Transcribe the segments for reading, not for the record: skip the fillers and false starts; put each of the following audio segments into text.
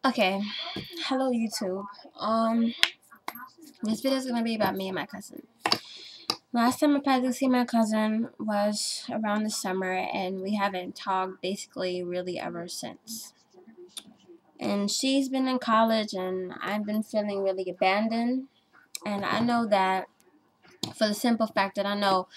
Okay, hello YouTube. This video is gonna be about me and my cousin. Last time I tried to see my cousin was around the summer, and we haven't talked basically really ever since. And she's been in college, and I've been feeling really abandoned. And I know that for the simple fact that I know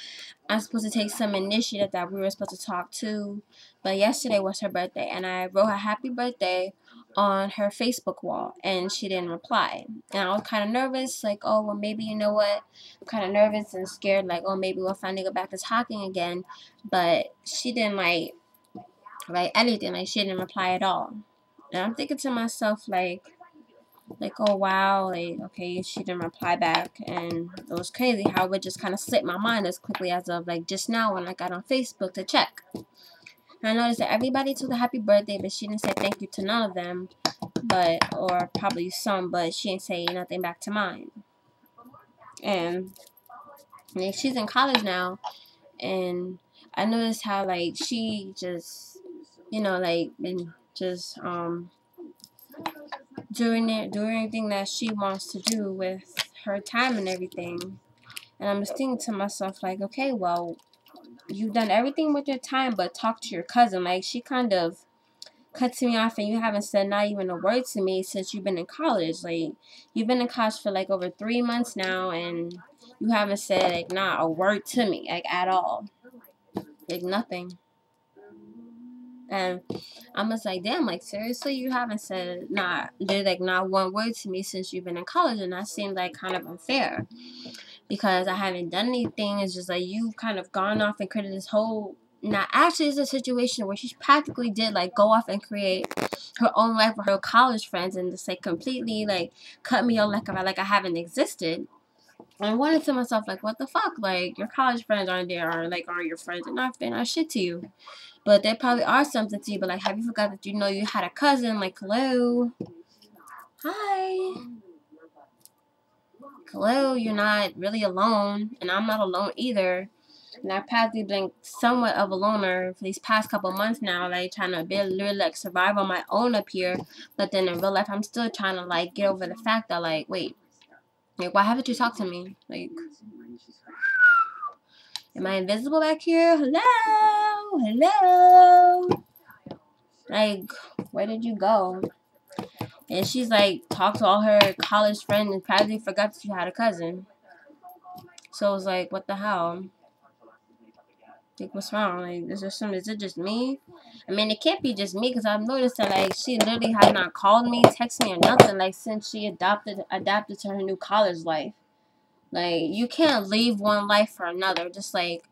I'm supposed to take some initiative that we were supposed to talk to. But yesterday was her birthday, and I wrote her happy birthday on her Facebook wall, and she didn't reply. And I was kind of nervous, like, oh, well, maybe, you know what? I'm kind of nervous and scared, like, oh, maybe we'll finally go back to talking again. But she didn't, like, write anything. Like, she didn't reply at all. And I'm thinking to myself, like, oh wow, like, okay, she didn't reply back. And it was crazy how it just kind of slipped my mind as quickly as of like just now when I got on Facebook to check. And I noticed that everybody told her happy birthday, but she didn't say thank you to none of them, or probably some, but she didn't say nothing back to mine. And like, she's in college now, and I noticed how like she just, like been just doing everything that she wants to do with her time and everything. And I'm just thinking to myself, like, okay, well, you've done everything with your time, but talk to your cousin. Like, she kind of cuts me off, and you haven't said not even a word to me since you've been in college. Like, you've been in college for like over 3 months now, and you haven't said like not a word to me, like at all, like nothing. And I'm just like, damn, like seriously, you haven't said not one word to me since you've been in college, and that seemed like kind of unfair because I haven't done anything. It's just like you've kind of gone off and created this whole. Now, actually, it's a situation where she practically did like go off and create her own life with her college friends, and just like completely like cut me off like I haven't existed. And I wanted to myself like, what the fuck? Like your college friends aren't there, or like aren't your friends? They're not shit to you. But they probably are something to you. But like, have you forgot that you had a cousin? Like, hello, hi, hello. You're not really alone, and I'm not alone either. And I've probably been somewhat of a loner for these past couple months now, like trying to literally like survive on my own up here. But then in real life, I'm still trying to like get over the fact that like, wait, like why haven't you talked to me? Like, am I invisible back here? Hello, hello. Like, where did you go? And she's like talked to all her college friends and probably forgot that you had a cousin. So it was like, what the hell? Like, what's wrong? Like, is it just me? I mean, it can't be just me because I've noticed that like she literally has not called me, texted me, or nothing like since she adapted to her new college life. Like, you can't leave one life for another. Just like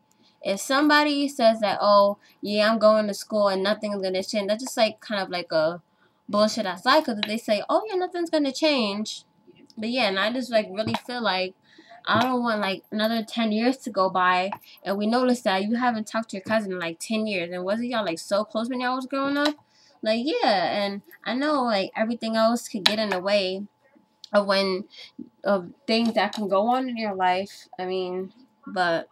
if somebody says that, oh yeah, I'm going to school and nothing's gonna change, that's just like kind of like a bullshit aside. Because if they say, oh yeah, nothing's gonna change, but yeah, and I just like really feel like I don't want like another 10 years to go by and we notice that you haven't talked to your cousin in like 10 years. And wasn't y'all like so close when y'all was growing up? Like, yeah, and I know like everything else could get in the way of things that can go on in your life. I mean, but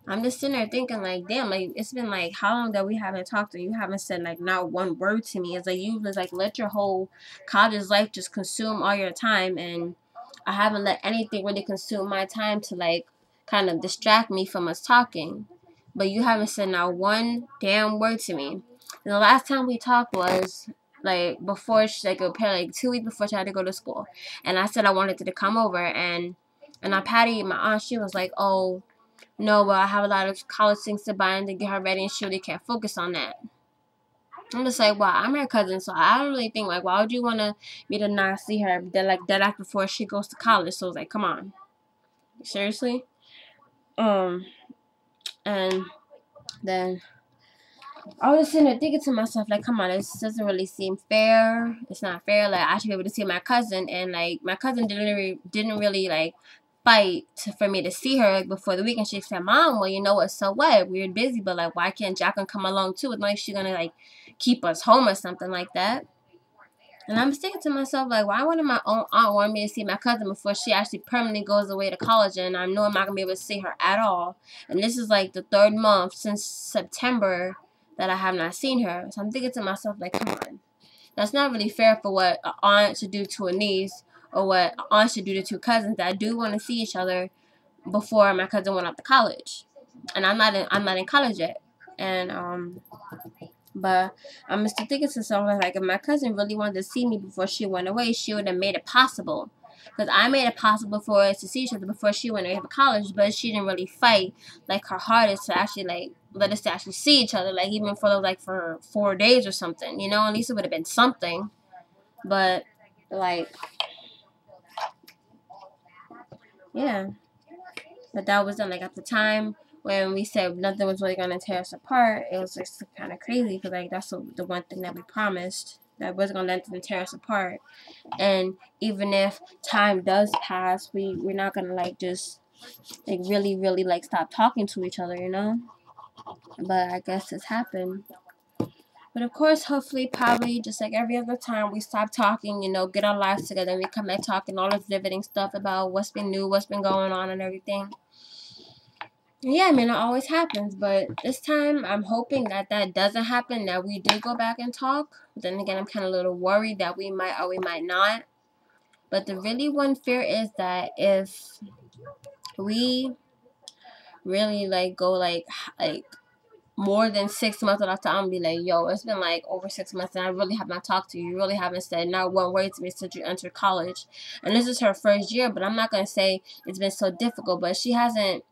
I'm just sitting there thinking like, damn, like it's been like how long that we haven't talked and you haven't said like not one word to me. It's like you just like let your whole college life just consume all your time, and I haven't let anything really consume my time to like kind of distract me from us talking. But you haven't said not one damn word to me. And the last time we talked was like before she apparently like 2 weeks before she had to go to school, and I said I wanted to come over, and I patted my aunt. She was like, oh no, well, I have a lot of college things to buy and to get her ready, and she really can't focus on that. I'm just like, well, I'm her cousin, so I don't really think, like, why would you want me to not see her that after before she goes to college? So it's like, come on. Seriously? And then I was sitting there thinking to myself, like, come on, this doesn't really seem fair. It's not fair. Like, I should be able to see my cousin, and, like, my cousin didn't really like, fight for me to see her like, before the weekend. She said, Mom, well, you know what, so what? We're busy, but, like, why can't Jacqueline come along, too? It's not like she's gonna, like, keep us home or something like that. And I'm thinking to myself, like, why wouldn't my own aunt want me to see my cousin before she actually permanently goes away to college, and I know I'm not going to be able to see her at all. And this is, like, the 3rd month since September that I have not seen her. So I'm thinking to myself, like, come on. That's not really fair for what an aunt should do to a niece, or what an aunt should do to two cousins that do want to see each other before my cousin went off to college. And I'm not in college yet. And but I'm still thinking to myself, like, if my cousin really wanted to see me before she went away, she would have made it possible. Because I made it possible for us to see each other before she went away to college, but she didn't really fight, like, her hardest to actually, like, let us to actually see each other, like, even for, like, for 4 days or something, you know? At least it would have been something. But, like, yeah. But that was done, like, at the time when we said nothing was really going to tear us apart, it was just kind of crazy, because, like, that's the one thing that we promised, that wasn't going to let them tear us apart. And even if time does pass, we're not going to, like, just, like, really, really, like, stop talking to each other, you know? But I guess it's happened. But of course, hopefully, probably, just like every other time, we stop talking, you know, get our lives together, and we come back talking all this riveting stuff about what's been new, what's been going on, and everything. Yeah, I mean, it always happens, but this time I'm hoping that that doesn't happen, that we do go back and talk. But then again, I'm kind of a little worried that we might or we might not. But the really one fear is that if we really, like, go, like more than 6 months without talking, I'm be like, yo, it's been, like, over 6 months, and I really have not talked to you. You really haven't said not one word to me since you entered college. And this is her first year, but I'm not going to say it's been so difficult, but she hasn't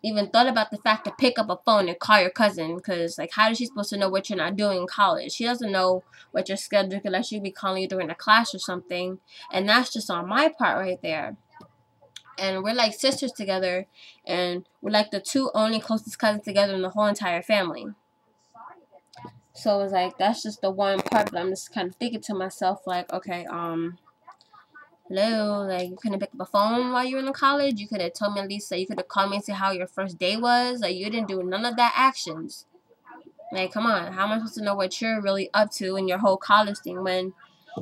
even thought about the fact to pick up a phone and call your cousin, because, like, how is she supposed to know what you're not doing in college? She doesn't know what your schedule, unless she'd be calling you during a class or something, and that's just on my part right there. And we're like sisters together, and we're like the two only closest cousins together in the whole entire family. So it's like, that's just the one part that I'm just kind of thinking to myself, like, okay, hello, like, you couldn't pick up a phone while you were in college? You could have told me at least, like, you could have called me and said how your first day was. Like, you didn't do none of that actions. Like, come on, how am I supposed to know what you're really up to in your whole college thing, when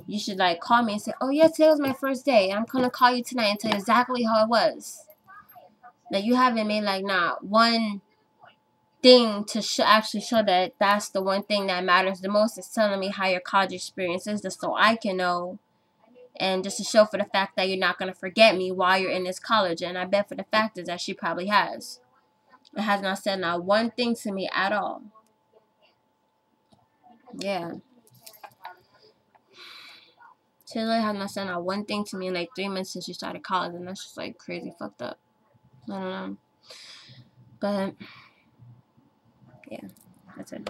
you should, like, call me and say, oh yeah, today was my first day, I'm gonna call you tonight and tell you exactly how it was. Like, you haven't made, like, not one thing to actually show that that's the one thing that matters the most, is telling me how your college experience is, just so I can know. And just to show for the fact that you're not going to forget me while you're in this college. And I bet for the fact is that she probably has. It has not said not one thing to me at all. Yeah. She literally has not said not one thing to me in like 3 months since she started college. And that's just like crazy fucked up. I don't know. But, yeah. That's it.